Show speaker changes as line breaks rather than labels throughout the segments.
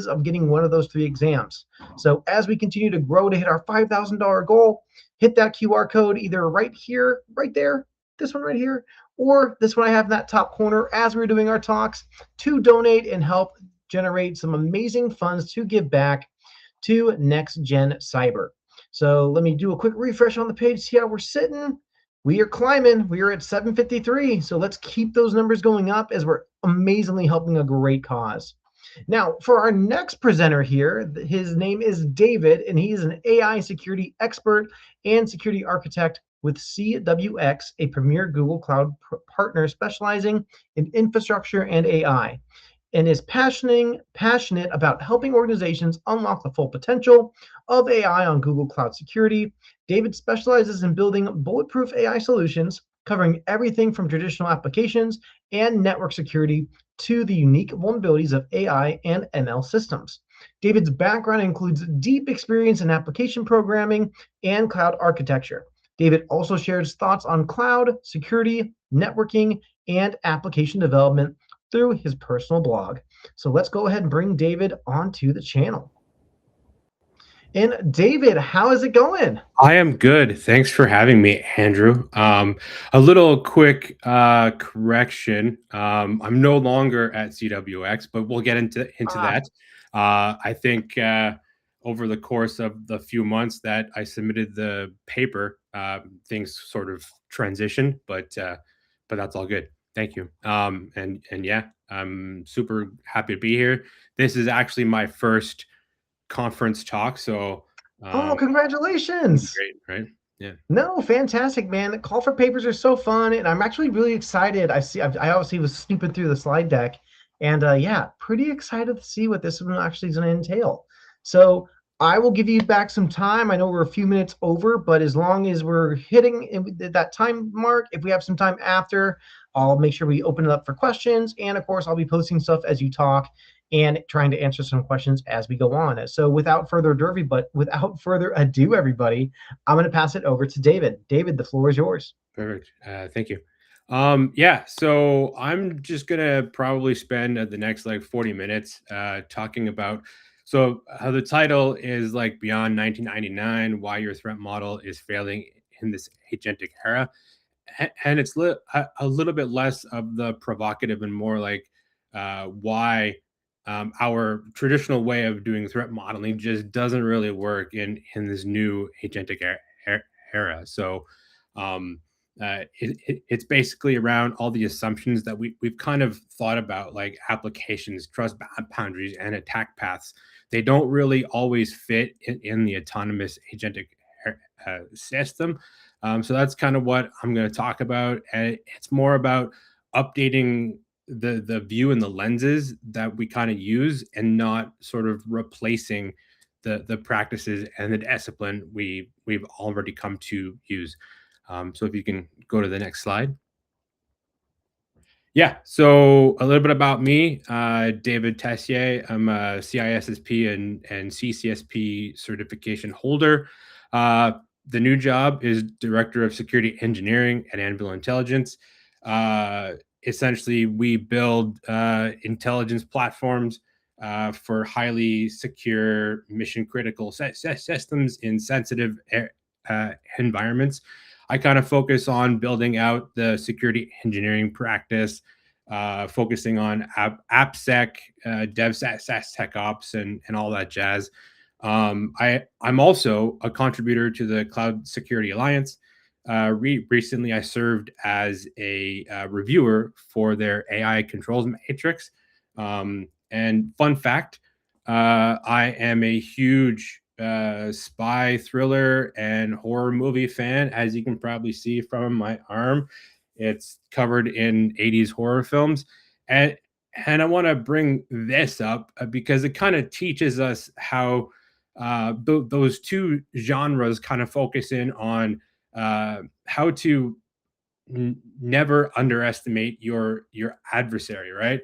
chances of getting one of those 3 exams. So as we continue to grow to hit our $5,000 goal, hit that QR code either right here, right there, this one right here, or this one I have in that top corner as we're doing our talks, to donate and help generate some amazing funds to give back to Next Gen Cyber. So let me do a quick refresh on the page, see how we're sitting. We are climbing. We are at 753. So let's keep those numbers going up as we're amazingly helping a great cause. Now, for our next presenter here, his name is David, and he is an AI security expert and security architect with CWX, a premier Google Cloud partner specializing in infrastructure and AI, and is passionate about helping organizations unlock the full potential of AI on Google Cloud Security. David specializes in building bulletproof AI solutions, covering everything from traditional applications and network security to the unique vulnerabilities of AI and ML systems. David's background includes deep experience in application programming and cloud architecture. David also shares thoughts on cloud, security, networking, and application development through his personal blog. So let's go ahead and bring David onto the channel. And David, how is it going?
I am good. Thanks for having me, Andrew. A little quick correction. I'm no longer at CWX, but we'll get into that. I think over the course of the few months that I submitted the paper, things sort of transitioned, but that's all good. Thank you. And yeah, I'm super happy to be here. This is actually my first conference talk, so
Congratulations.
great, right? Yeah.
No, fantastic, man. Call for papers are so fun, and I'm actually really excited. I obviously was snooping through the slide deck, and yeah, pretty excited to see what this one actually is going to entail. So I will give you back some time. I know we're a few minutes over, but as long as we're hitting that time mark, if we have some time after, I'll make sure we open it up for questions. And of course, I'll be posting stuff as you talk and trying to answer some questions as we go on. So without further ado, everybody, I'm going to pass it over to David. David, the floor is yours.
Perfect. Thank you. Yeah, so I'm just gonna probably spend the next like 40 minutes talking about how the title is like Beyond 1999, why your threat model is failing in this agentic era. And it's a little bit less of the provocative and more like why our traditional way of doing threat modeling just doesn't really work in this new agentic era. So it's basically around all the assumptions that we've kind of thought about, like applications, trust boundaries, and attack paths. They don't really always fit in the autonomous agentic system. So that's kind of what I'm going to talk about. And it's more about updating the view and the lenses that we kind of use, and not sort of replacing the practices and the discipline we've already come to use. So if you can go to the next slide. Yeah, so a little bit about me, David Tessier. I'm a CISSP and CCSP certification holder. The new job is Director of Security Engineering at Anvil Intelligence. Essentially, we build intelligence platforms for highly secure, mission-critical systems in sensitive environments. I kind of focus on building out the security engineering practice, focusing on AppSec, DevSecOps, and all that jazz. I'm also a contributor to the Cloud Security Alliance. Recently, I served as a reviewer for their AI controls matrix. And fun fact, I am a huge spy thriller and horror movie fan, as you can probably see from my arm. It's covered in 80s horror films. And I want to bring this up because it kind of teaches us how those two genres kind of focus in on how to never underestimate your adversary, right?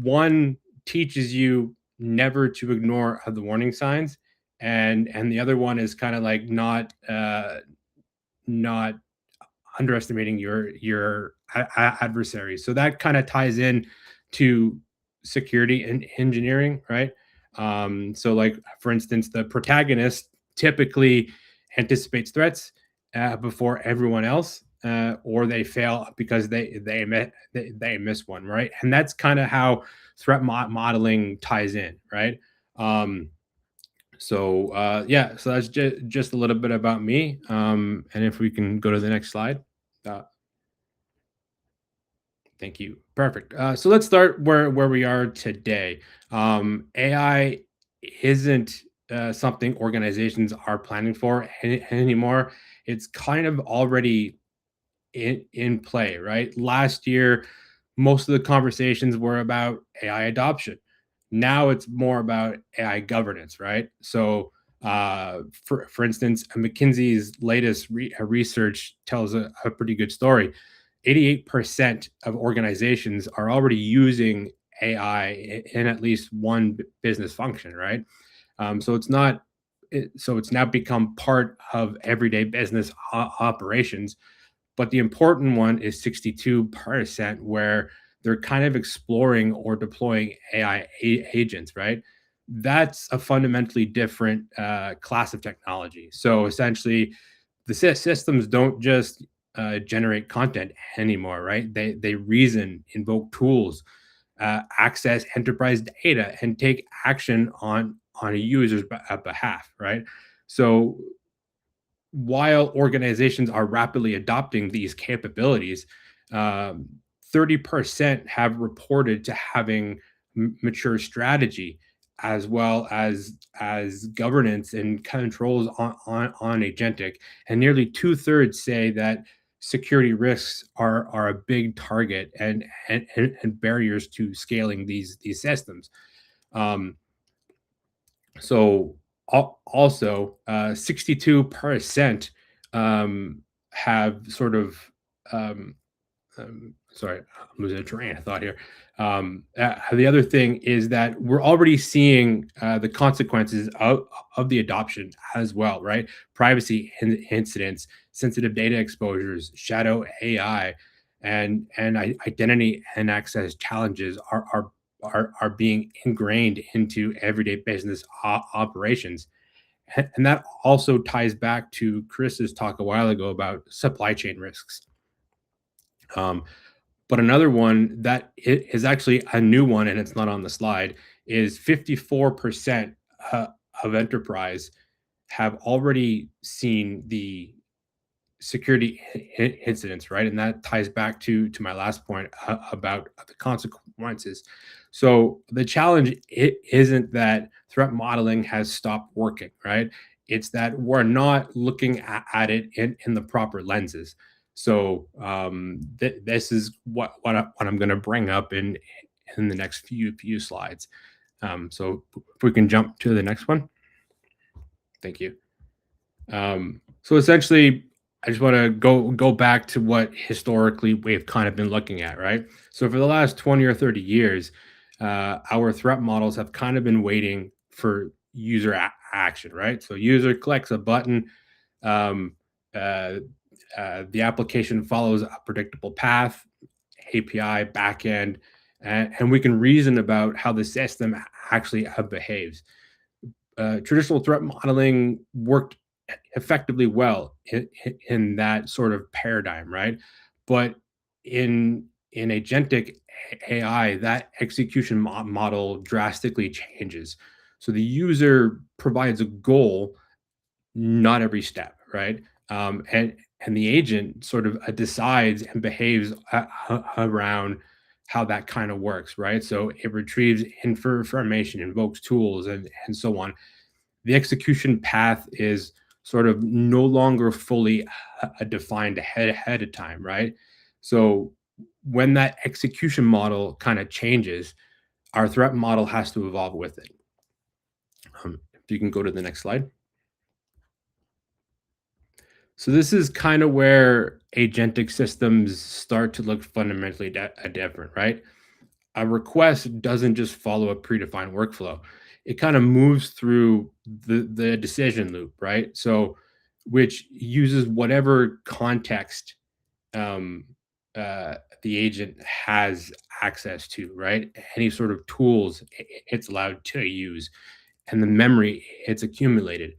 One teaches you never to ignore the warning signs, and the other one is kind of like not underestimating your adversary. So that kind of ties in to security and engineering, right? So, like for instance, the protagonist typically anticipates threats before everyone else, or they fail because they miss one, right? And that's kind of how threat modeling ties in, right? Um, yeah, so that's just a little bit about me. And if we can go to the next slide. Uh, Thank you. Perfect. So let's start where we are today. AI isn't something organizations are planning for anymore. It's kind of already in play, right? Last year, most of the conversations were about AI adoption. Now it's more about AI governance, right? So, for instance, McKinsey's latest research tells a pretty good story. 88% of organizations are already using AI in at least one business function, right? So it's not. So it's now become part of everyday business operations, but the important one is 62%, where they're kind of exploring or deploying AI agents, right? That's a fundamentally different class of technology. So essentially, the systems don't just generate content anymore, right? They reason, invoke tools, access enterprise data, and take action on a user's behalf, right? So while organizations are rapidly adopting these capabilities, um, 30% have reported to having mature strategy, as well as governance and controls on agentic, and nearly two-thirds say that security risks are a big target and barriers to scaling these systems. Um, so also, 62% have sort of sorry, I'm losing a train of thought here. The other thing is that we're already seeing the consequences of the adoption as well, right? Privacy incidents, sensitive data exposures, shadow AI, and identity and access challenges are being ingrained into everyday business operations. And that also ties back to Chris's talk a while ago about supply chain risks. Um, but another one that is actually a new one, and it's not on the slide, is 54% uh, of enterprise have already seen the security incidents, right? And that ties back to my last point about the consequences. So the challenge isn't that threat modeling has stopped working, right? It's that we're not looking at it in the proper lenses. So this is what I'm going to bring up in the next few slides. So if we can jump to the next one. Thank you. So essentially, I just want to go back to what historically we've kind of been looking at, right? So for the last 20 or 30 years, our threat models have kind of been waiting for user action, right? So user clicks a button, um, uh, the application follows a predictable path, API, backend, and we can reason about how the system actually behaves. Traditional threat modeling worked effectively well in that sort of paradigm, right? But in agentic AI, that execution model drastically changes. So the user provides a goal, not every step, right? And the agent sort of decides and behaves around how that kind of works, right? So it retrieves information, invokes tools, and so on. The execution path is sort of no longer fully defined ahead of time, right? So when that execution model kind of changes, our threat model has to evolve with it. If you can go to the next slide. So this is kind of where agentic systems start to look fundamentally different, right? A request doesn't just follow a predefined workflow. It kind of moves through the decision loop, right? So which uses whatever context um, the agent has access to, right? Any sort of tools it's allowed to use, and the memory it's accumulated.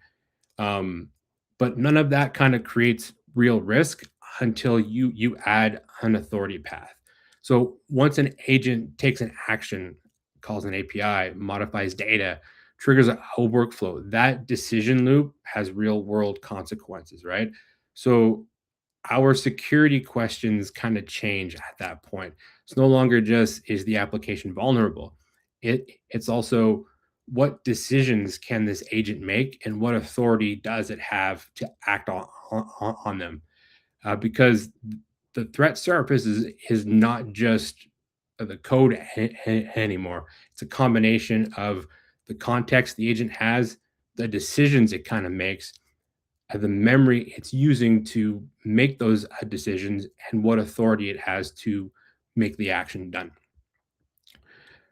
Um, but none of that kind of creates real risk until you add an authority path. So once an agent takes an action, calls an API, modifies data, triggers a whole workflow, that decision loop has real world consequences, right? So our security questions kind of change at that point. It's no longer just is the application vulnerable. It's also what decisions can this agent make and what authority does it have to act on them? Because the threat surface is not just the code anymore. It's a combination of the context the agent has, the decisions it kind of makes, the memory it's using to make those decisions, and what authority it has to make the action done.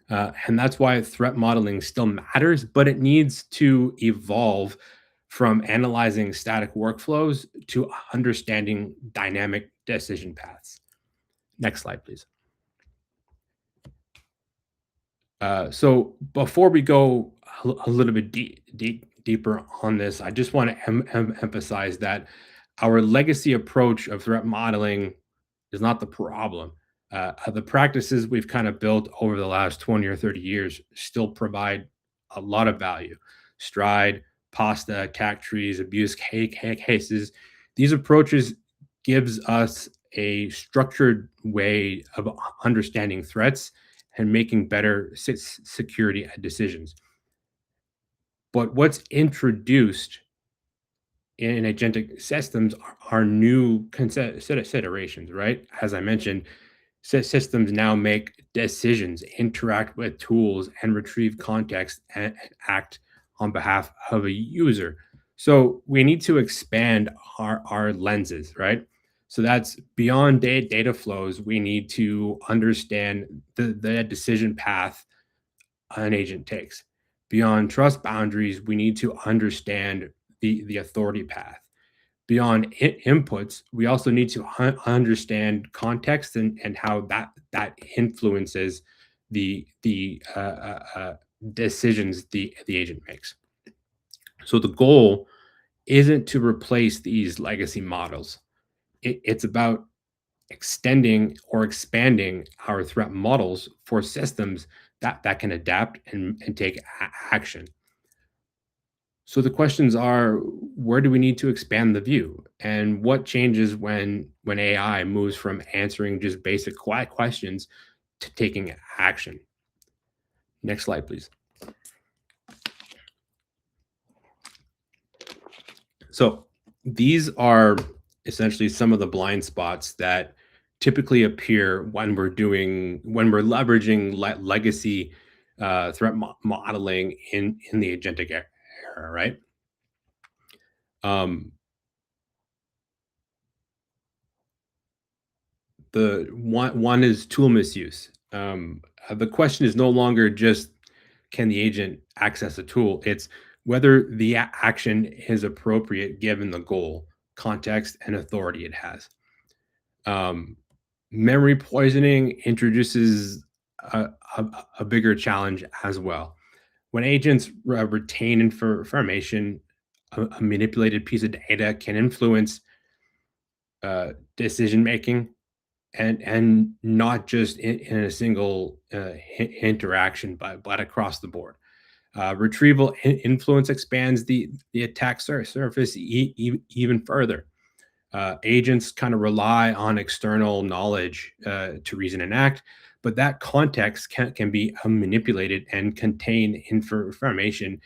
And that's why threat modeling still matters, but it needs to evolve from analyzing static workflows to understanding dynamic decision paths. Next slide, please. So before we go a little bit deeper on this, I just want to emphasize that our legacy approach of threat modeling is not the problem. The practices we've kind of built over the last 20 or 30 years still provide a lot of value. Stride, pasta, attack trees, abuse cases. These approaches gives us a structured way of understanding threats and making better security decisions. But what's introduced in agentic systems are new considerations, right? As I mentioned, systems now make decisions, interact with tools, and retrieve context and act on behalf of a user. So we need to expand our lenses, right? So that's beyond data flows. We need to understand the decision path an agent takes. Beyond trust boundaries, we need to understand the authority path. Beyond inputs, we also need to understand context and how that influences the decisions the agent makes. So the goal isn't to replace these legacy models. It's about extending or expanding our threat models for systems that can adapt and take action. So the questions are, where do we need to expand the view, and what changes when AI moves from answering just basic questions to taking action? Next slide, please. So these are essentially some of the blind spots that typically appear when we're leveraging legacy threat modeling in the agentic era, right? Um, the one is tool misuse. The question is no longer just can the agent access a tool, it's whether the action is appropriate given the goal, context, and authority it has. um, Memory poisoning introduces a, a, a bigger challenge as well. When agents retain information, a manipulated piece of data can influence decision making, and not just in a single interaction, but across the board. Retrieval influence expands the attack surface even further. Agents kind of rely on external knowledge to reason and act, but that context can be manipulated and contain information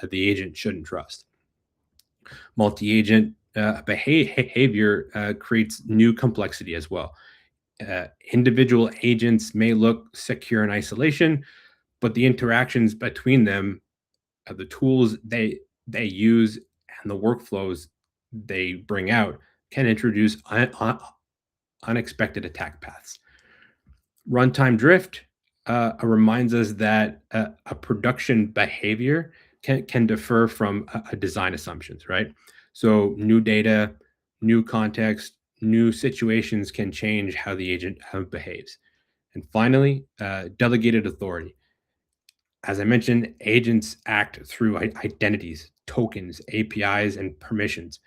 the agent shouldn't trust. Multi-agent behavior creates new complexity as well. Individual agents may look secure in isolation, but the interactions between them, the tools they use, and the workflows they bring out can introduce unexpected attack paths. Runtime drift reminds us that a production behavior can differ from a design assumptions, right? So new data, new context, new situations can change how the agent behaves. And finally, delegated authority. As I mentioned, agents act through identities, tokens, APIs, and permissions.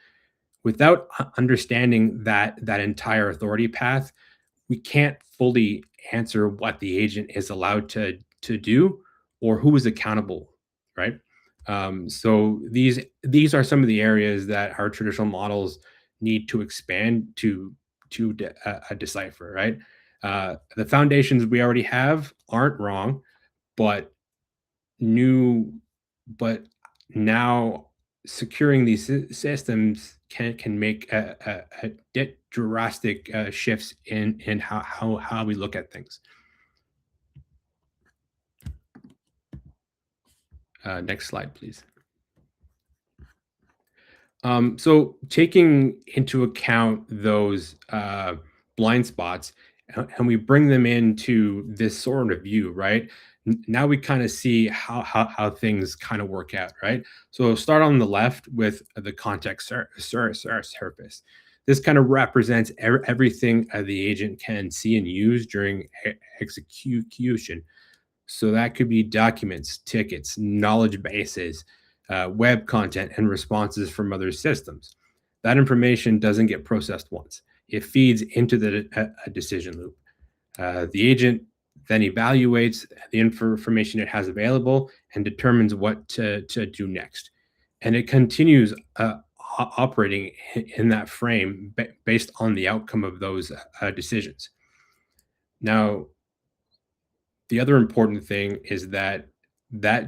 Without understanding that entire authority path, we can't fully answer what the agent is allowed to do or who is accountable, right? So these are some of the areas that our traditional models need to expand to decipher, right? The foundations we already have aren't wrong, but new but now securing these systems can make drastic shifts in how we look at things. Next slide, please. So taking into account those blind spots, and we bring them into this sort of view, right? Now we kind of see how things kind of work out, right? So start on the left with the context surface. This kind of represents everything the agent can see and use during execution. So that could be documents, tickets, knowledge bases, web content, and responses from other systems. That information doesn't get processed once. It feeds into a decision loop. The agent then evaluates the information it has available and determines what to do next. And it continues operating in that frame based on the outcome of those decisions. Now, the other important thing is that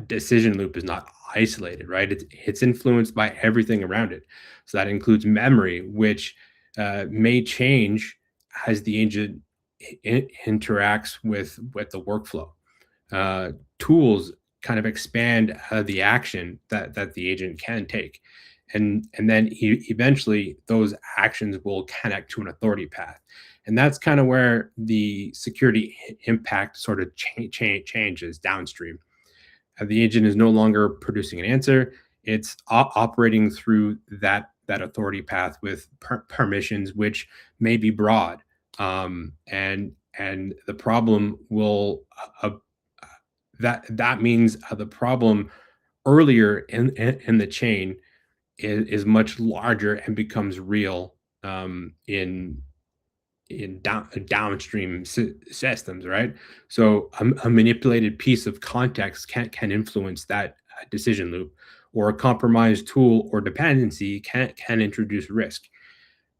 decision loop is not isolated, right? It's influenced by everything around it. So that includes memory, which may change as the agent interacts with the workflow. Tools kind of expand the action that the agent can take, and then eventually those actions will connect to an authority path, and that's kind of where the security impact sort of changes downstream. The agent is no longer producing an answer; it's operating through that authority path with permissions, which may be broad, and the problem will that means the problem earlier in the chain is much larger and becomes real in downstream systems, right? So a manipulated piece of context can influence that decision loop, or a compromised tool or dependency can introduce risk,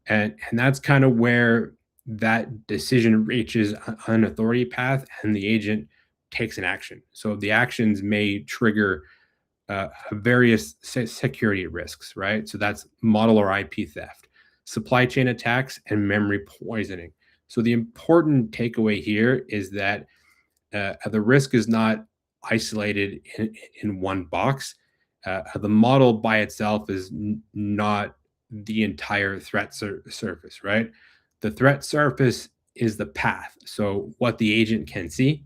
and that's kind of where that decision reaches an authority path and the agent takes an action. So the actions may trigger various security risks, right? So that's model or IP theft, supply chain attacks, and memory poisoning. So the important takeaway here is that the risk is not isolated in one box. The model by itself is not the entire threat surface, right? The threat surface is the path. So what the agent can see,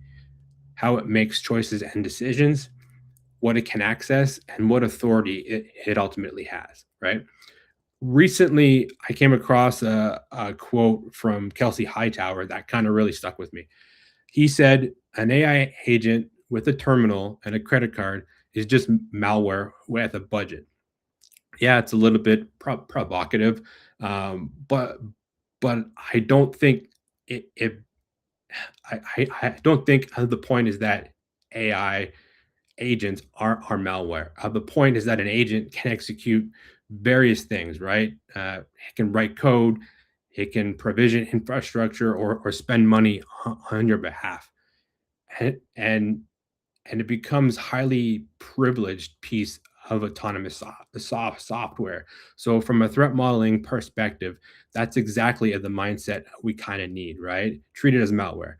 how it makes choices and decisions, what it can access, and what authority it ultimately has, right? Recently, I came across a quote from Kelsey Hightower that kind of really stuck with me. He said, "An AI agent with a terminal and a credit card is just malware with a budget." Yeah, it's a little bit provocative, but I don't think it I don't think the point is that AI agents are malware. The point is that an agent can execute various things, right? It can write code, it can provision infrastructure, or spend money on your behalf, and and it becomes highly privileged piece of autonomous software. So from a threat modeling perspective, that's exactly the mindset we kind of need, right? Treat it as malware.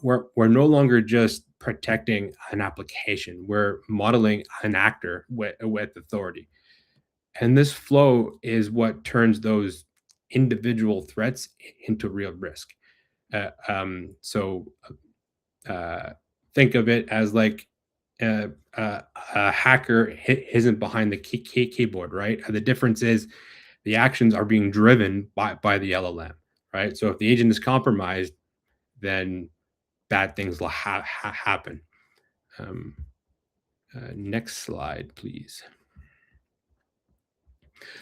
We're no longer just protecting an application, we're modeling an actor with authority, and this flow is what turns those individual threats into real risk. So uh, think of it as like a hacker isn't behind the keyboard, right? The difference is the actions are being driven by the LLM, right? So if the agent is compromised, then bad things will happen. Um, Next slide, please.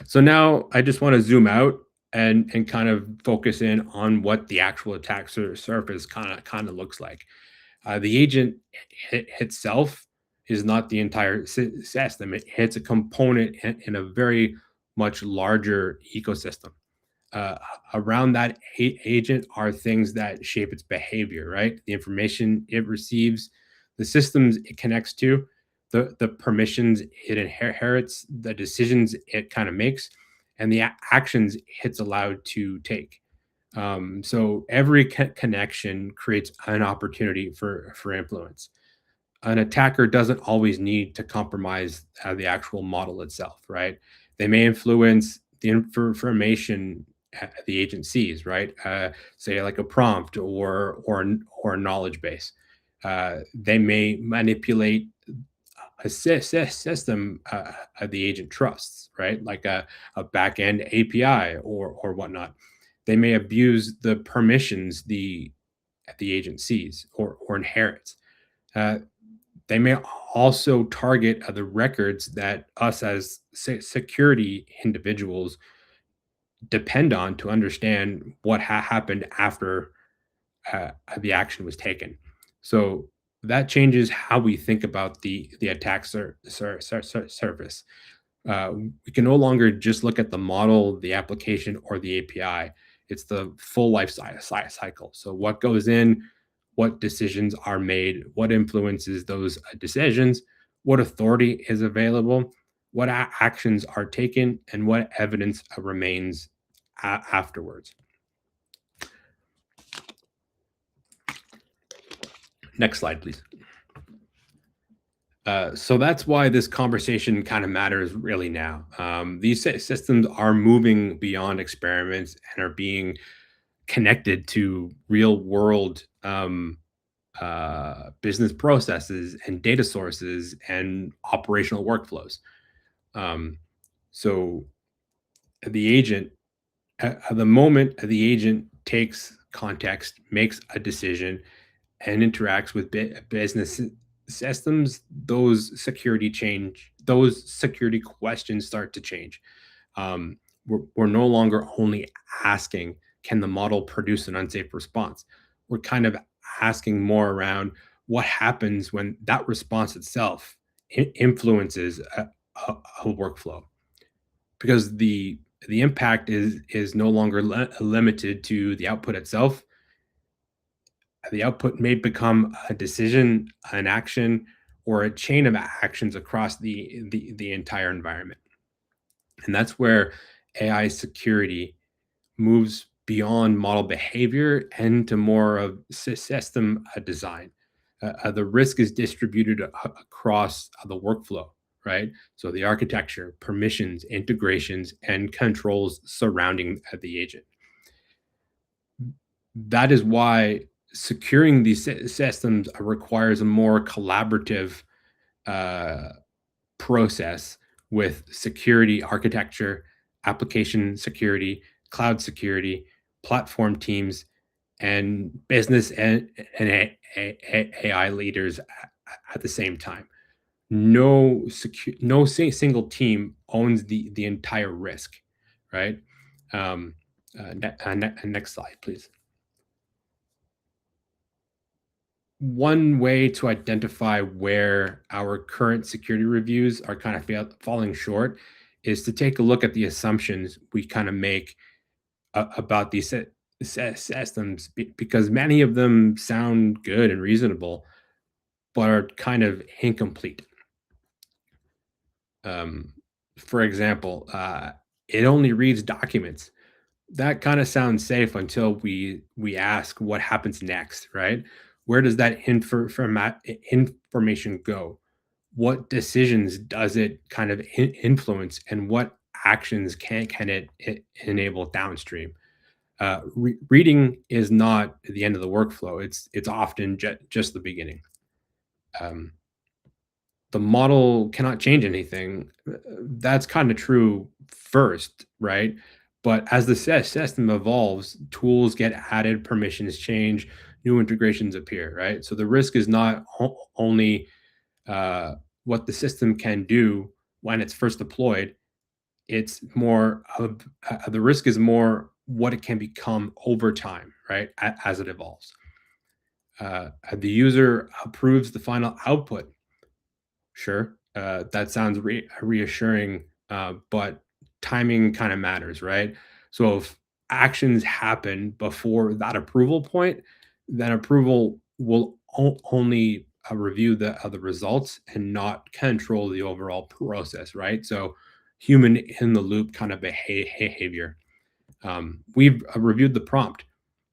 So now I just want to zoom out and kind of focus in on what the actual attack surface kind of looks like. The agent itself is not the entire system. It's a component in a very much larger ecosystem. Uh, Around that agent are things that shape its behavior, right? The information it receives, the systems it connects to, the permissions it inherits, the decisions it kind of makes, and the actions it's allowed to take. So every connection creates an opportunity for influence. An attacker doesn't always need to compromise the actual model itself, right? They may influence the information the agent sees, right? Say like a prompt or a knowledge base. They may manipulate a system the agent trusts, right? Like a back end API or whatnot. They may abuse the permissions the agent sees or inherits. Uh, they may also target the records that us as security individuals depend on to understand what happened after the action was taken. So that changes how we think about the attack surface. We can no longer just look at the model, the application, or the API. It's the full life cycle. So what goes in, what decisions are made, what influences those decisions, what authority is available, what actions are taken, and what evidence remains afterwards. Next slide, please. So that's why this conversation kind of matters really now. These systems are moving beyond experiments and are being connected to real world business processes and data sources and operational workflows. Um, so the agent, at the moment the agent takes context, makes a decision, and interacts with business systems, those security questions start to change. We're no longer only asking, can the model produce an unsafe response? We're kind of asking more around what happens when that response itself influences a workflow, because the impact is no longer limited to the output itself. The output may become a decision, an action, or a chain of actions across the entire environment. And that's where AI security moves beyond model behavior and to more of system design. The risk is distributed across the workflow, right? So the architecture, permissions, integrations, and controls surrounding the agent. That is why securing these systems requires a more collaborative uh, process with security architecture, application security, cloud security, platform teams, and business and AI leaders at the same time. No single team owns the entire risk, right? Um, Next slide, please. One way to identify where our current security reviews are kind of falling short is to take a look at the assumptions we kind of make about these systems, because many of them sound good and reasonable, but are kind of incomplete. Um, for example, it only reads documents. That kind of sounds safe until we ask what happens next, right? Where does that information go? What decisions does it kind of influence, and what actions can it enable downstream? Reading is not the end of the workflow. It's often just the beginning. Um, the model cannot change anything. That's kind of true first, right? But as the system evolves, tools get added, permissions change, new integrations appear, right? So the risk is not only uh, what the system can do when it's first deployed. It's more of the risk is more what it can become over time, right? As it evolves. The user approves the final output. Sure, that sounds reassuring, but timing kind of matters, right? So if actions happen before that approval point, then approval will only review the results and not control the overall process, right? So human in the loop kind of behavior. We've reviewed the prompt.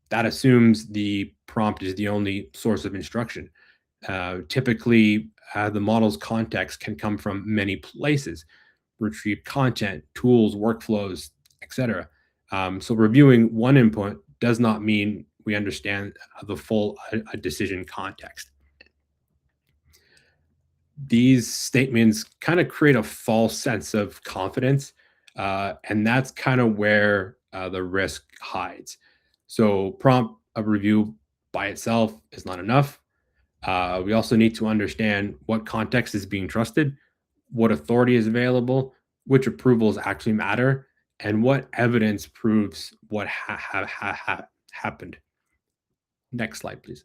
That assumes the prompt is the only source of instruction. Typically, the model's context can come from many places: retrieved content, tools, workflows, etc. So, reviewing one input does not mean we understand the full decision context. These statements kind of create a false sense of confidence, and that's kind of where the risk hides. So, prompt a review by itself is not enough. We also need to understand what context is being trusted, what authority is available, which approvals actually matter, and what evidence proves what happened. Next slide, please.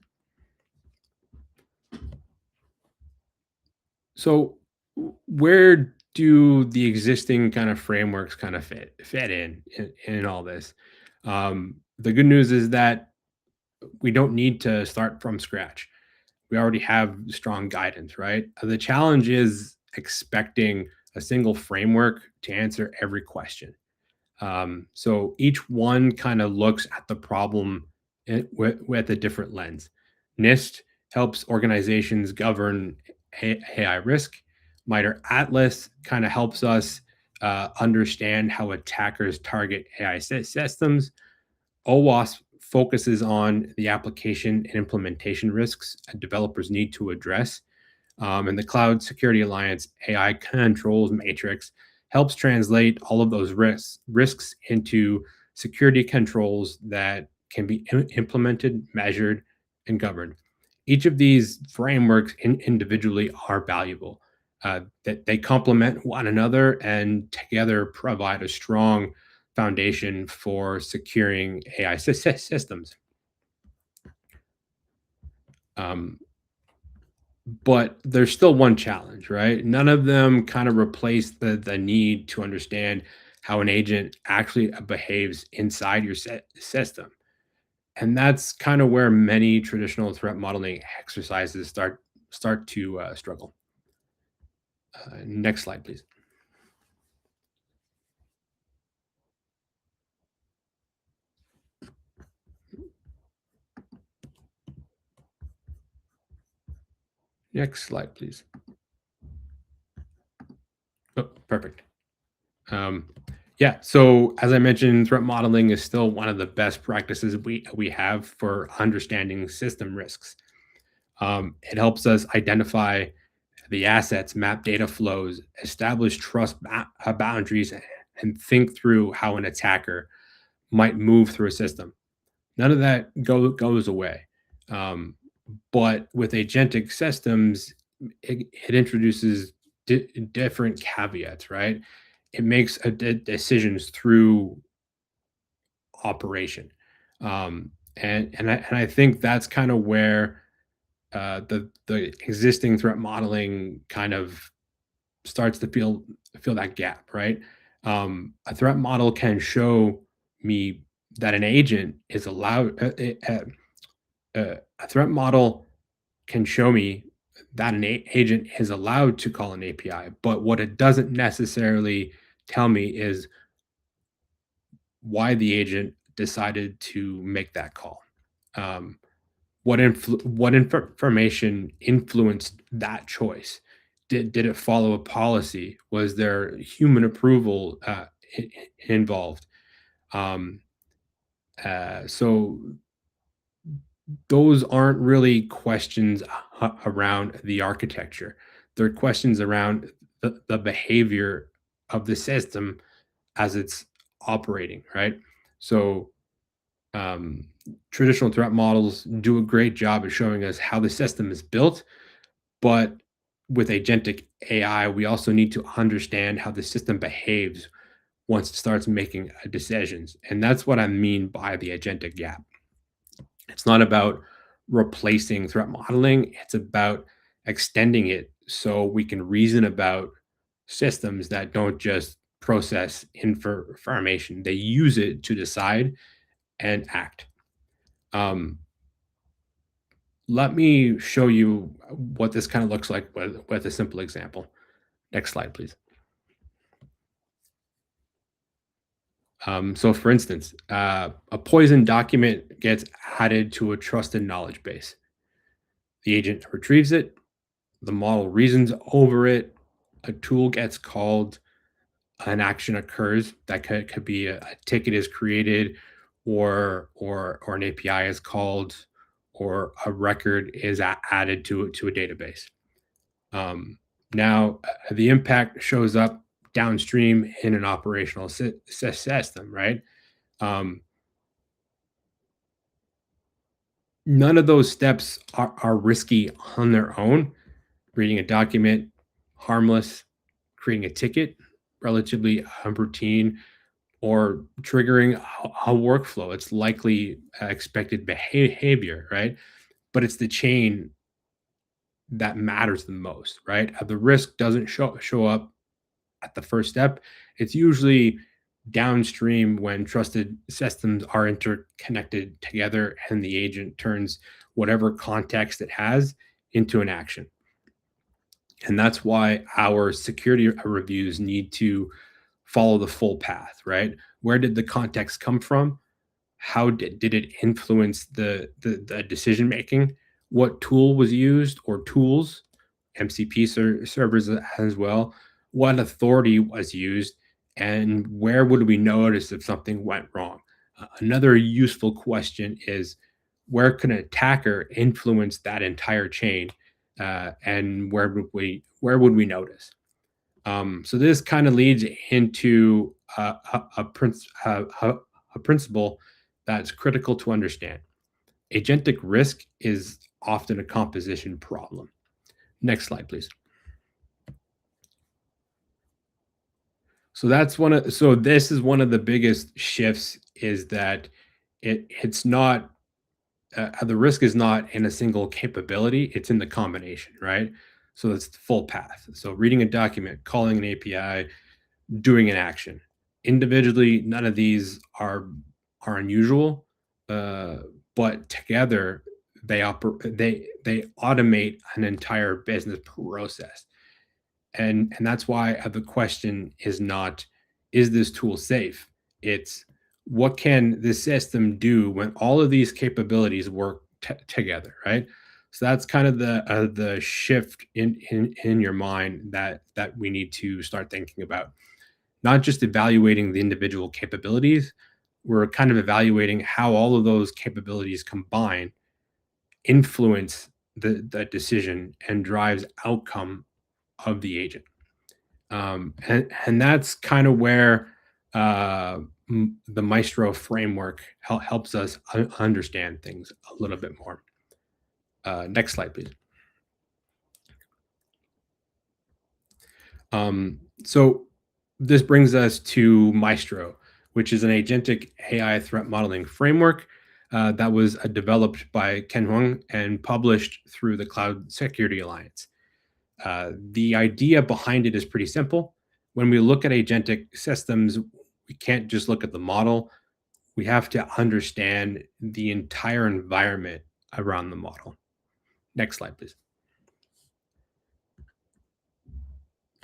So, where do the existing kind of frameworks kind of fit in all this? The good news is that we don't need to start from scratch. We already have strong guidance, right? The challenge is expecting a single framework to answer every question. So each one kind of looks at the problem with a different lens. NIST helps organizations govern AI risk. MITRE Atlas kind of helps us understand how attackers target AI systems. OWASP focuses on the application and implementation risks that developers need to address. And the Cloud Security Alliance AI controls matrix helps translate all of those risks into security controls that can be implemented, measured, and governed. Each of these frameworks individually are valuable. That they complement one another and together provide a strong foundation for securing AI systems. Um, but there's still one challenge, right? None of them kind of replace the need to understand how an agent actually behaves inside your system. And that's kind of where many traditional threat modeling exercises start to struggle. Next slide, please. Next slide, please. Oh, perfect. Um, yeah. So as I mentioned, threat modeling is still one of the best practices we have for understanding system risks. It helps us identify the assets, map data flows, establish trust boundaries, and think through how an attacker might move through a system. None of that goes away. Um, but with agentic systems, it introduces different caveats, right? It makes decisions through operation. And I think that's kind of where the existing threat modeling kind of starts to feel that gap, right? A threat model can show me that an agent is allowed. A threat model can show me that an agent is allowed to call an API, but what it doesn't necessarily tell me is why the agent decided to make that call. Um, what information influenced that choice? Did it follow a policy? Was there human approval involved? Um, so those aren't really questions around the architecture. They're questions around the behavior of the system as it's operating, right? So traditional threat models do a great job of showing us how the system is built, but with agentic AI, we also need to understand how the system behaves once it starts making decisions. And that's what I mean by the agentic gap. It's not about replacing threat modeling, it's about extending it so we can reason about systems that don't just process information, they use it to decide and act. Um, Let me show you what this kind of looks like with a simple example. Next slide, please. So, for instance, a poison document gets added to a trusted knowledge base. The agent retrieves it, the model reasons over it, a tool gets called, an action occurs. That could be a ticket is created, or an API is called, or a record is added to a database. Um, Now, the impact shows up downstream in an operational system, right? Um, None of those steps are risky on their own. Reading a document, harmless. Creating a ticket, relatively routine, or triggering a workflow. It's likely expected behavior, right? But it's the chain that matters the most, right? The risk doesn't show up at the first step. It's usually downstream when trusted systems are interconnected together and the agent turns whatever context it has into an action. And that's why our security reviews need to follow the full path, right? Where did the context come from? How did it influence the decision making? What tool was used or tools, MCP servers as well? What authority was used? And where would we notice if something went wrong? Another useful question is, where can an attacker influence that entire chain, and where would we notice? So this kind of leads into a principle that's critical to understand. Agentic risk is often a composition problem. Next slide, please. So this is one of the biggest shifts, is that it's not the risk is not in a single capability, it's in the combination, right? So it's the full path. So reading a document, calling an API, doing an action. Individually, none of these are unusual, uh, but together they automate an entire business process. And that's why the question is not, is this tool safe? It's, what can the system do when all of these capabilities work together, right? So that's kind of the shift in your mind that we need to start thinking about. Not just evaluating the individual capabilities, we're kind of evaluating how all of those capabilities combine, influence the decision, and drives outcome of the agent. And that's kind of where the Maestro framework helps us understand things a little bit more. Next slide, please. So this brings us to Maestro, which is an agentic AI threat modeling framework that was developed by Ken Huang and published through the Cloud Security Alliance. The idea behind it is pretty simple. When we look at agentic systems, we can't just look at the model. We have to understand the entire environment around the model. Next slide, please.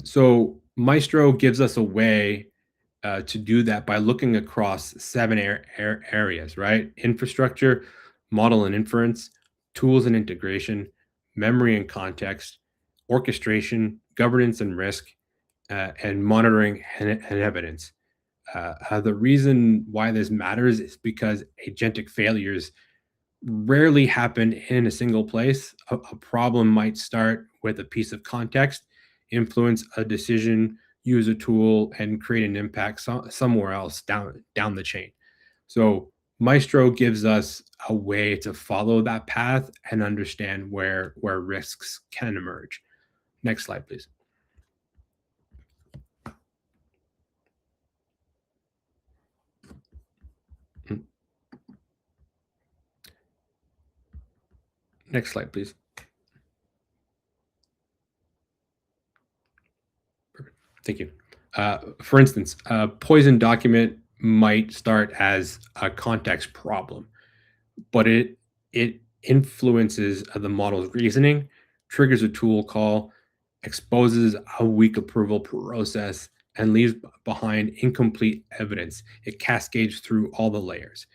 So Maestro gives us a way to do that by looking across seven areas, right? Infrastructure, model and inference, tools and integration, memory and context, orchestration, governance and risk, and monitoring and evidence. The reason why this matters is because agentic failures rarely happen in a single place. A problem might start with a piece of context, influence a decision use a tool, and create an impact somewhere else down the chain. So Maestro gives us a way to follow that path and understand where risks can emerge. Next slide, please. Next slide, please. Thank you. For instance, a poison document might start as a context problem, but it influences the model's reasoning, triggers a tool call, exposes a weak approval process, and leaves behind incomplete evidence. It cascades through all the layers.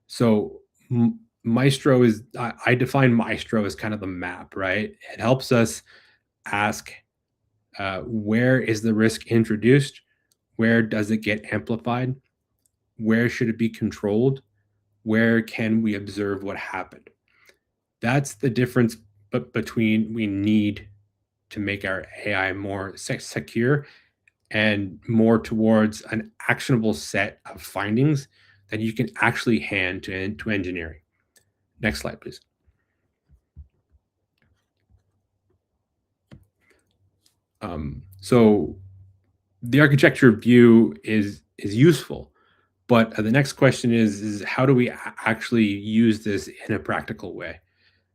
So Maestro is, I define Maestro as kind of the map, right? It helps us ask, where is the risk introduced? Where does it get amplified? Where should it be controlled? Where can we observe what happened? That's the difference between we need to make our AI more secure and more towards an actionable set of findings that you can actually hand to engineering. Next slide, please. So the architecture view is useful, but the next question is how do we actually use this in a practical way?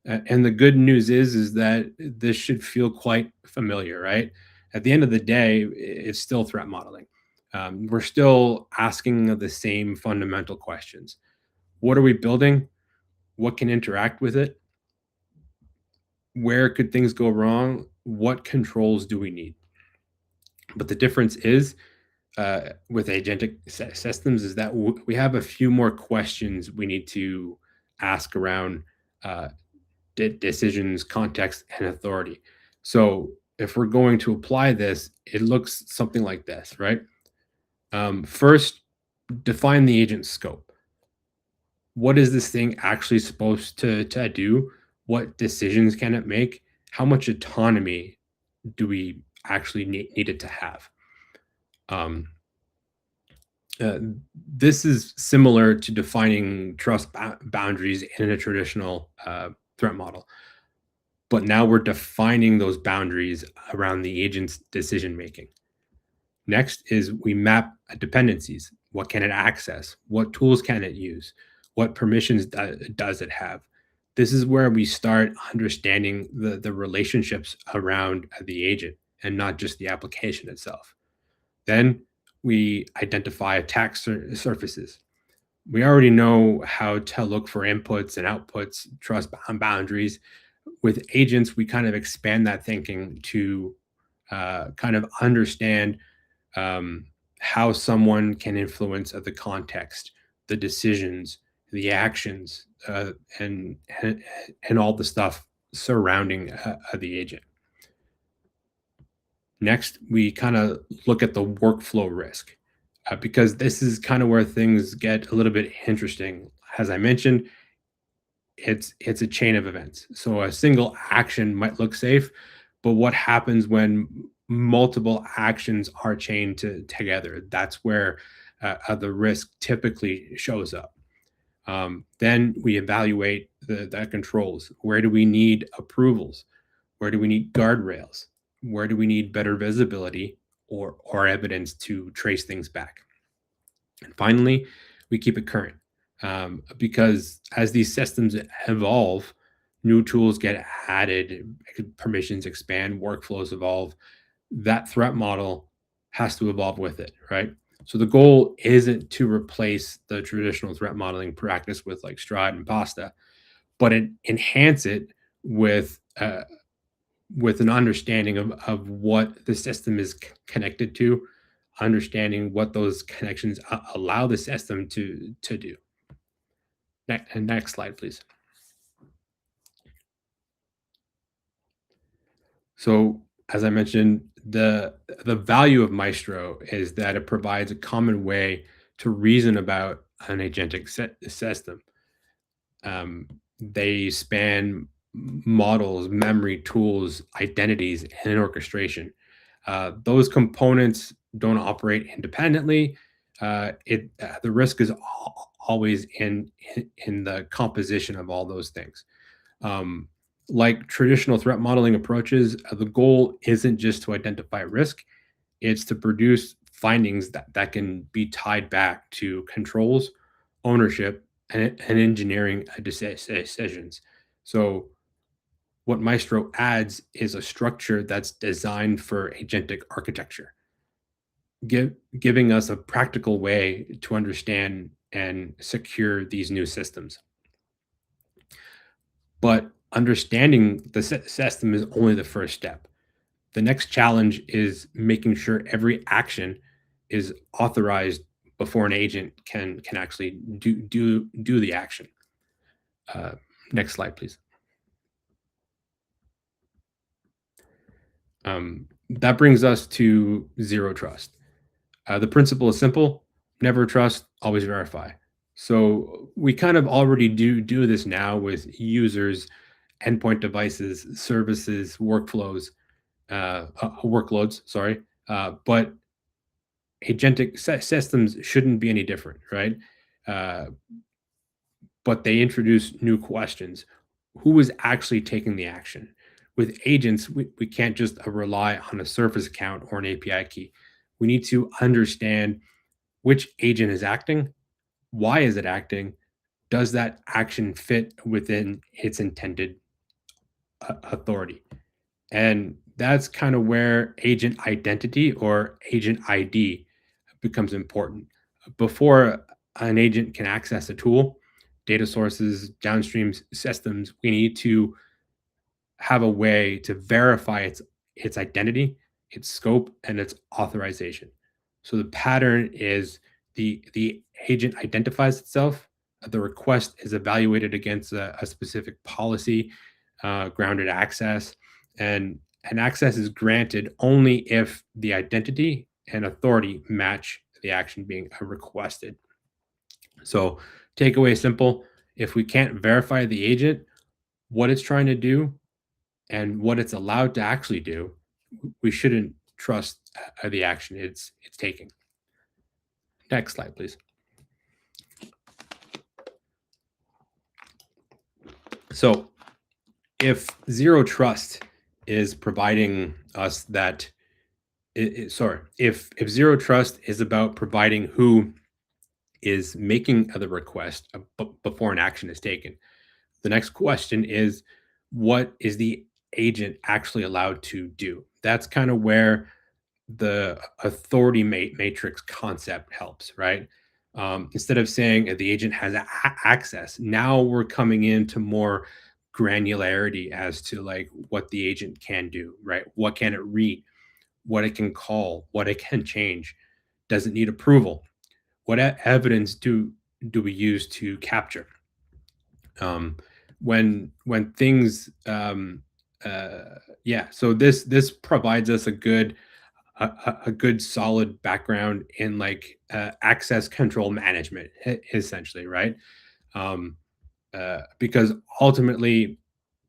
And the good news is that this should feel quite familiar, right? At the end of the day, it's still threat modeling. We're still asking the same fundamental questions. What are we building? What can interact with it? Where could things go wrong? What controls do we need? But the difference is with agentic systems is that we have a few more questions we need to ask around decisions, context, and authority. So if we're going to apply this, it looks something like this, right? First, define the agent's scope. What is this thing actually supposed to do? What decisions can it make? How much autonomy do we actually need it to have? Uh, this is similar to defining trust boundaries in a traditional threat model. But now we're defining those boundaries around the agent's decision making. Next is we map dependencies. What can it access? What tools can it use? What permissions does it have? This is where we start understanding the relationships around the agent and not just the application itself. Then we identify attack surfaces. We already know how to look for inputs and outputs, trust boundaries. With agents, we kind of expand that thinking to kind of understand how someone can influence the context, the decisions, the actions, and all the stuff surrounding the agent. Next, we kind of look at the workflow risk because this is kind of where things get a little bit interesting. As I mentioned, it's a chain of events. So a single action might look safe, but what happens when multiple actions are chained together? That's where the risk typically shows up. Then we evaluate the controls. Where do we need approvals? Where do we need guardrails? Where do we need better visibility or evidence to trace things back? And finally, we keep it current because as these systems evolve, new tools get added, permissions expand, workflows evolve. That threat model has to evolve with it, right? So the goal isn't to replace the traditional threat modeling practice with like Stride and Pasta, but enhance it with an understanding of what the system is connected to, understanding what those connections allow the system to do. Next slide, please. So, as I mentioned, the value of Maestro is that it provides a common way to reason about an agentic system. They span models, memory, tools, identities, and orchestration. Those components don't operate independently. The risk is always in the composition of all those things. Like traditional threat modeling approaches, the goal isn't just to identify risk, it's to produce findings that can be tied back to controls, ownership, and engineering decisions. So, what Maestro adds is a structure that's designed for agentic architecture, giving us a practical way to understand and secure these new systems. But understanding the system is only the first step. The next challenge is making sure every action is authorized before an agent can actually do the action. Uh, Next slide, please. That brings us to zero trust. The principle is simple: never trust, always verify. So we kind of already do this now with users, endpoint devices, services, workflows, workloads. Sorry, but agentic systems shouldn't be any different, right? Uh, but they introduce new questions. Who is actually taking the action? With agents, we can't just rely on a surface account or an API key. We need to understand which agent is acting, why is it acting, does that action fit within its intended authority? And that's kind of where agent identity or agent ID becomes important. Before an agent can access a tool, data sources, downstream systems, we need to have a way to verify its identity, its scope, and its authorization. So the pattern is the agent identifies itself, the request is evaluated against a specific policy, grounded access, and an access is granted only if the identity and authority match the action being requested. So takeaway is simple: if we can't verify the agent, what it's trying to do, and what it's allowed to actually do, we shouldn't trust the action it's taking. Next slide, please. So, if zero trust is providing us that, if zero trust is about providing who is making the request before an action is taken, the next question is, what is the agent actually allowed to do? That's kind of where the authority matrix concept helps, right? Instead of saying the agent has access, now we're coming into more granularity as to like what the agent can do, right? What can it read? What it can call? What it can change? Does it need approval? What evidence do we use to capture? When things yeah, so this provides us a good solid background in like access control management, essentially, right? um, because ultimately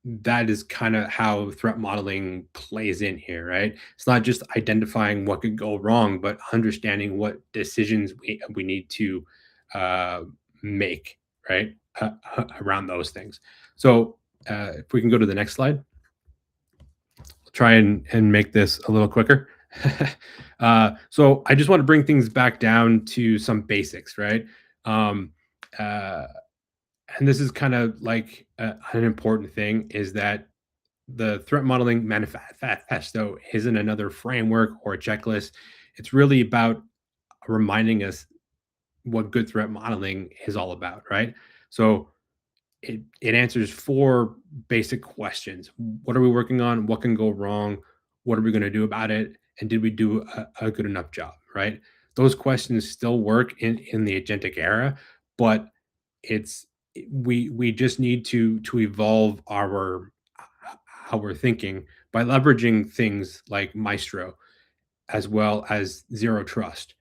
that is kind of how threat modeling plays in here, right? It's not just identifying what could go wrong, but understanding what decisions we need to uh, make, right? Around those things. So if we can go to the next slide, I'll try and make this a little quicker. So I just want to bring things back down to some basics, right? Um, uh, and this is kind of like an important thing, is that the threat modeling manifesto isn't another framework or a checklist. It's really about reminding us what good threat modeling is all about, right? So it answers four basic questions: what are we working on? What can go wrong? What are we going to do about it? And did we do a good enough job, right? Those questions still work in the agentic era, but it's we just need to evolve our thinking by leveraging things like Maestro, as well as zero trust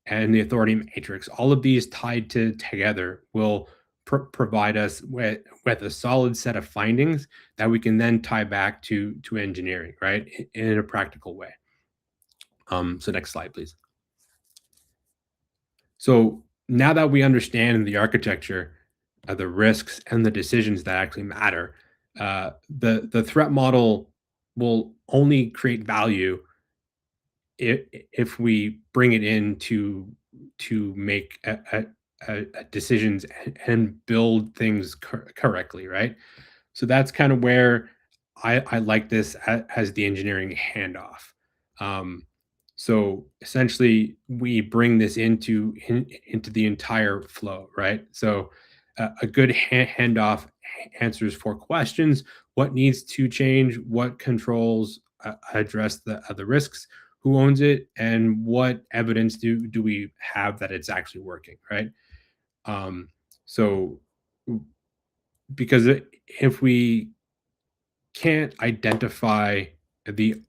and the authority matrix. All of these tied together will provide us with a solid set of findings that we can then tie back to engineering, right, in a practical way. So next slide, please. So now that we understand the architecture, the risks, and the decisions that actually matter, the threat model will only create value if we bring it in to make decisions and build things correctly, right? So that's kind of where I like this as the engineering handoff. Um, so essentially, we bring this into the entire flow, right? So a good handoff answers four questions: what needs to change, what controls address the risks, who owns it, and what evidence do we have that it's actually working, right? Um, so because if we can't identify the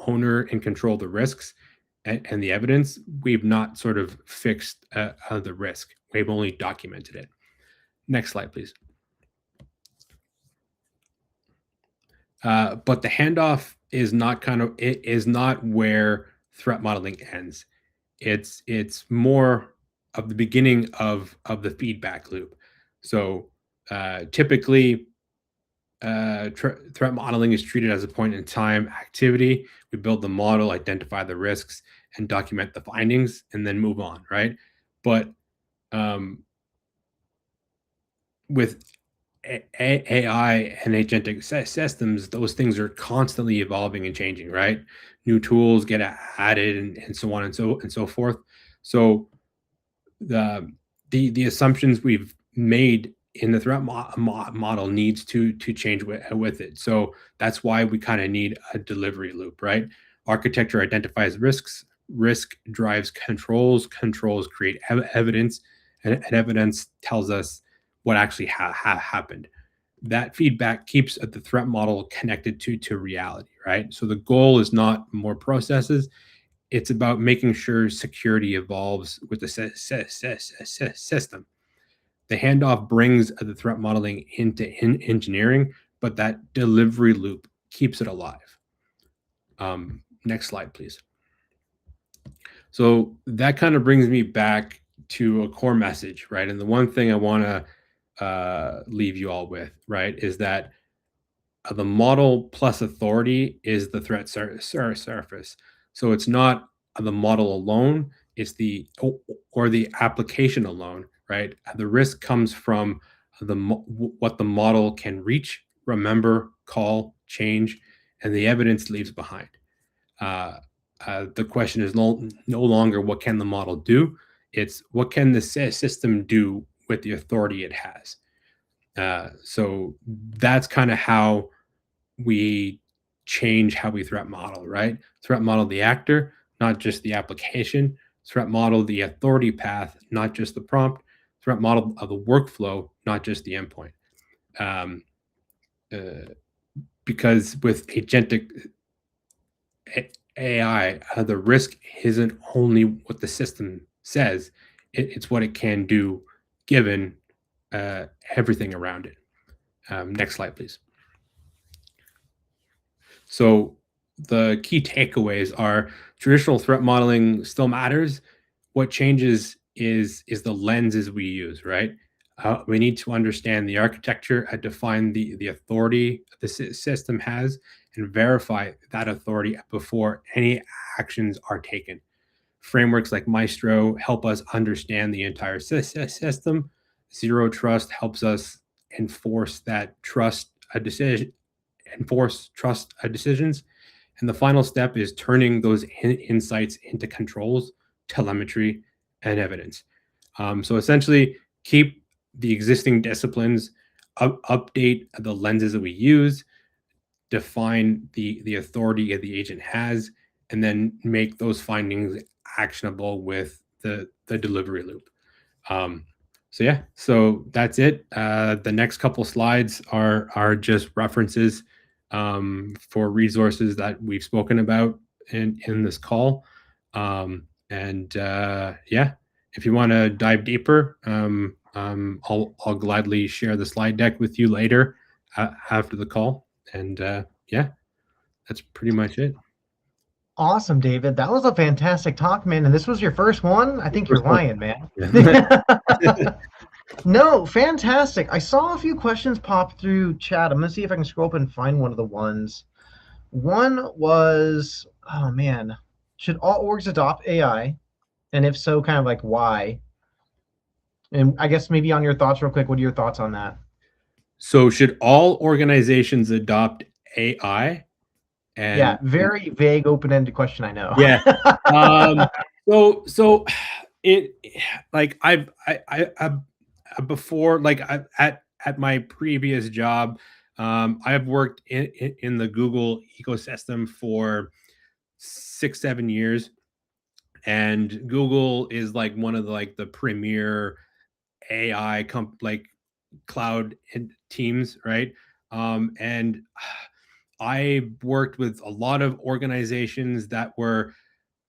owner and control the risks and the evidence, we've not sort of fixed the risk. We've only documented it. Next slide, please. But the handoff is not it is not where threat modeling ends. It's more of the beginning of the feedback loop. So typically threat modeling is treated as a point in time activity. We build the model, identify the risks, and document the findings, and then move on, right? But um, with AI and agentic systems, those things are constantly evolving and changing, right? New tools get added, and so on and so forth. So the the assumptions we've made in the threat model needs to change with it. So that's why we kind of need a delivery loop, right? Architecture identifies risks, risk drives controls, controls create evidence, and evidence tells us what actually happened. That feedback keeps the threat model connected to reality, right? So the goal is not more processes, it's about making sure security evolves with the system. The handoff brings the threat modeling into engineering, but that delivery loop keeps it alive. Next slide, please. So that kind of brings me back to a core message, right? And the one thing I want to leave you all with, right, is that the model plus authority is the threat surface. So it's not the model alone, it's or the application alone, right? The risk comes from what the model can reach, remember, call, change, and the evidence leaves behind. Uh, the question is no longer what can the model do, it's what can the system do with the authority it has. So that's kind of how we change how we threat model, right? Threat model the actor, not just the application. Threat model the authority path, not just the prompt. Threat model of the workflow, not just the endpoint. Um, uh, because with agentic AI, the risk isn't only what the system says, it's what it can do given everything around it. Next slide, please. So the key takeaways are traditional threat modeling still matters. What changes is the lenses we use, right? We need to understand the architecture and define the authority the system has and verify that authority before any actions are taken. Frameworks like Maestro help us understand the entire system. Zero Trust helps us enforce that trust a decision, enforce trust decisions. And the final step is turning those insights into controls, telemetry, and evidence. So essentially, keep the existing disciplines, update the lenses that we use, define the authority that the agent has, and then make those findings actionable with the delivery loop. Um, so yeah, so that's it. The next couple slides are just references for resources that we've spoken about in this call. And yeah, if you want to dive deeper, I'll gladly share the slide deck with you later after the call. And yeah, that's pretty much it.
Awesome, David. That was a fantastic talk, man. And this was your first one? I think you're
First one.
lying, man. No, fantastic. I saw a few questions pop through chat. I'm gonna see if I can scroll up and find one of the ones. One was, oh man, should all orgs adopt AI? And if so, kind of like why? And I guess maybe on your thoughts real quick, what are your thoughts on that?
So should all organizations adopt AI?
Yeah,
And
very vague, open-ended question, I know.
yeah. Um, so it like before, like at my previous job, I've worked in the Google ecosystem for 6 7 years, and Google is like one of the like the premier AI like cloud teams, right? And I worked with a lot of organizations that were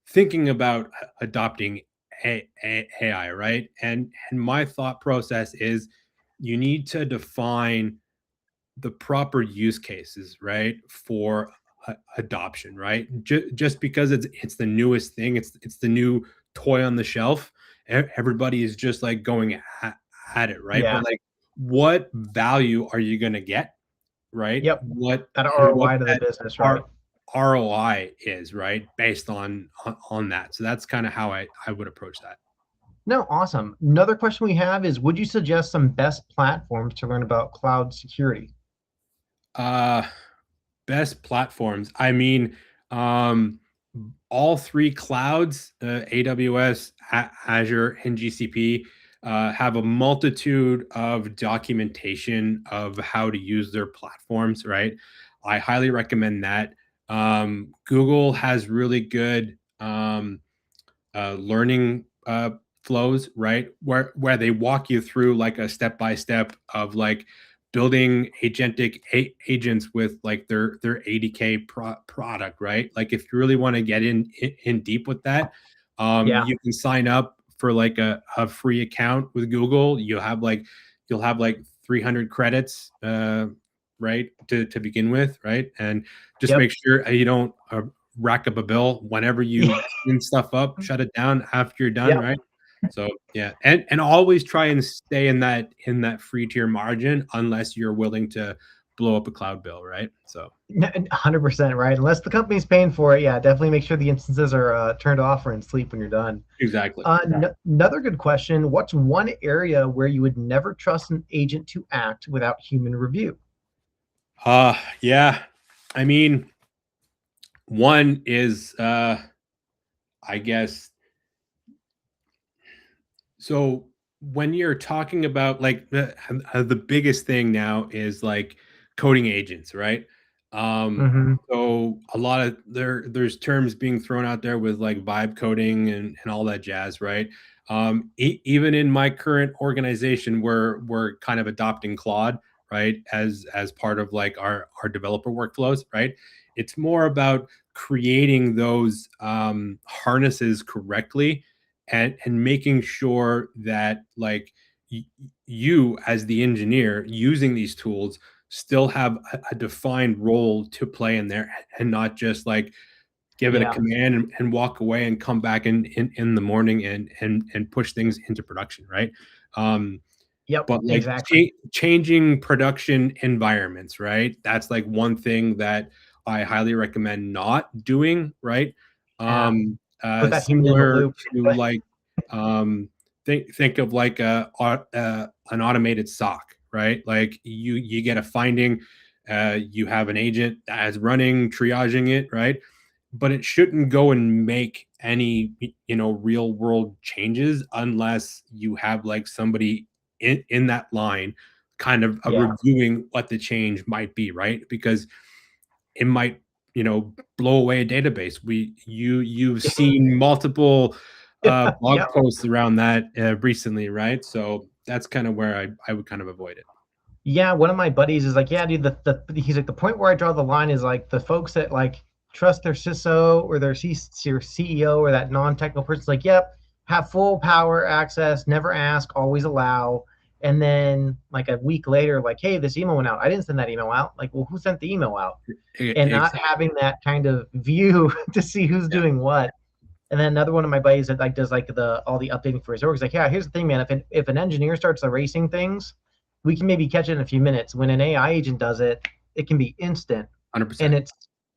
thinking about adopting AI, right? And my thought process is you need to define the proper use cases, right, for adoption, right? Just because it's the newest thing, it's the new toy on the shelf. Everybody is just like going at it, right?
Yeah.
But like, what value are you going to get, right?
Yep.
What
That
and what
ROI to the
that
business, right?
R ROI is, right, based on that. So that's kind of how I would approach that.
No, awesome. Another question we have is, would you suggest some best platforms to learn about cloud security?
Uh, Best platforms. I mean, um, all three clouds, AWS, Azure, and GCP, have a multitude of documentation of how to use their platforms, right? I highly recommend that. Google has really good learning flows, right? Where they walk you through like a step by step of like building agentic agents with like their ADK product, right? Like if you really want to get in deep with that,
Yeah.
you can sign up for like a free account with Google. You'll have like 300 credits, right, to begin with, right? And just
Yep.
make sure you don't rack up a bill whenever you clean stuff up, shut it down after you're done,
Yep.
right? So yeah, and always try and stay in that free tier margin unless you're willing to blow up a cloud bill, right? So
100%, right? Unless the company's paying for it, yeah, definitely make sure the instances are turned off or in sleep when you're done.
exactly.
Another good question, what's one area where you would never trust an agent to act without human review?
Yeah. I mean, one is I guess so when you're talking about like the biggest thing now is like coding agents, right? Um,
Mm-hmm.
so a lot of there's terms being thrown out there with like vibe coding and all that jazz, right? Even in my current organization, we're kind of adopting Claude, right, as part of like our developer workflows, right? It's more about creating those harnesses correctly and making sure that like you as the engineer using these tools still have a defined role to play in there and not just like give it a
Yeah.
command and walk away and come back in the morning and push things into production, right? um
Yep.
but like
Exactly.
changing production environments, right? That's like one thing that I highly recommend not doing, right?
Yeah. Put that human in the
Similar
loop.
to like um think of like an automated SOC, right? Like you get a finding, you have an agent that is running triaging it, right? But it shouldn't go and make any real world changes unless you have like somebody in that line kind of
Yeah.
reviewing what the change might be, right? Because it might blow away a database. You've seen multiple blog
Yep.
posts around that recently, right? So that's kind of where I would kind of avoid it.
Yeah, one of my buddies is like, yeah, dude, he's like, the point where I draw the line is like the folks that like trust their CISO or their CEO or that non-technical person's like, yep, have full power access, never ask, always allow. And then like a week later, like, hey, this email went out. I didn't send that email out. Like, well, who sent the email out? And not
Exactly.
having that kind of view to see who's
Yeah.
doing what. And then another one of my buddies that like does like all the updating for his org is like, yeah, here's the thing, man. If an engineer starts erasing things, we can maybe catch it in a few minutes. When an AI agent does it, it can be instant, and
100%.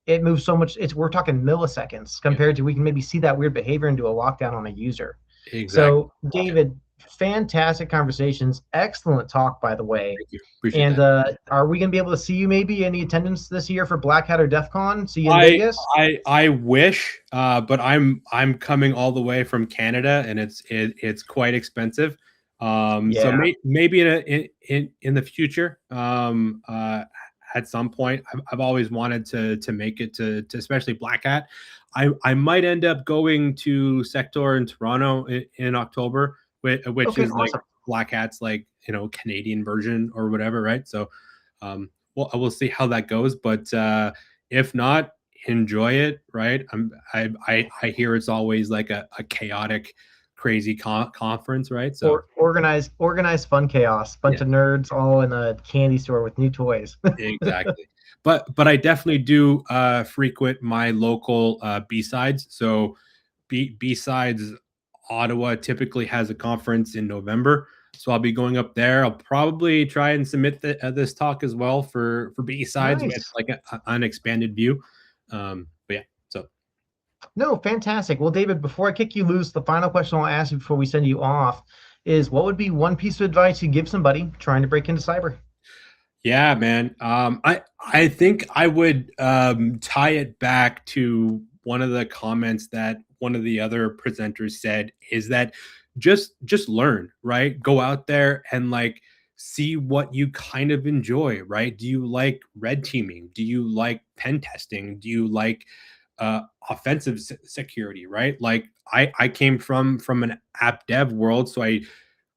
it moves so much. We're talking milliseconds
Yeah.
compared to we can maybe see that weird behavior and do a lockdown on a user.
Exactly.
So, David, fantastic conversations. Excellent talk, by the way.
Thank you. Appreciate
And
that.
are we going to be able to see you maybe any attendance this year for Black Hat or DEF CON? See you in
I
Vegas?
I wish, but I'm coming all the way from Canada, and it's quite expensive. So
Yeah.
maybe in the future, at some point, I've always wanted to make it to especially Black Hat. I might end up going to Sector in Toronto in October, which
Okay,
is like
awesome.
Black Hat's like Canadian version or whatever, right? So, well, we'll see how that goes, but if not, enjoy it, right? I hear it's always like a chaotic, crazy conference, right? So
Or organized fun chaos. Bunch
yeah,
of nerds all in a candy store with new toys.
exactly. But I definitely do frequent my local B-sides. So B-sides Ottawa typically has a conference in November. So I'll be going up there. I'll probably try and submit this talk as well for B-sides with
Nice.
like an expanded view. But yeah, so
No, fantastic. Well, David, before I kick you loose, the final question I'll ask you before we send you off is what would be one piece of advice you give somebody trying to break into cyber?
yeah, man. I think I would tie it back to one of the comments that one of the other presenters said is that just learn, right? Go out there and like see what you kind of enjoy, right? Do you like red teaming? Do you like pen testing? Do you like offensive security, right? Like I came from an app dev world, so I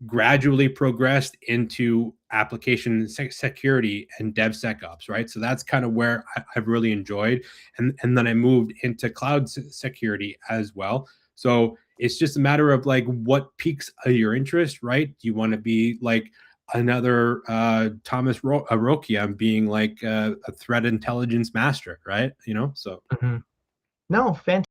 gradually progressed into application security and DevSecOps, right? So that's kind of where I've really enjoyed. And then I moved into cloud security as well. So it's just a matter of like what piques your interest, right? Do you want to be like another Thomas Rokia being like a threat intelligence master, right? So
Mhm. No, fantastic.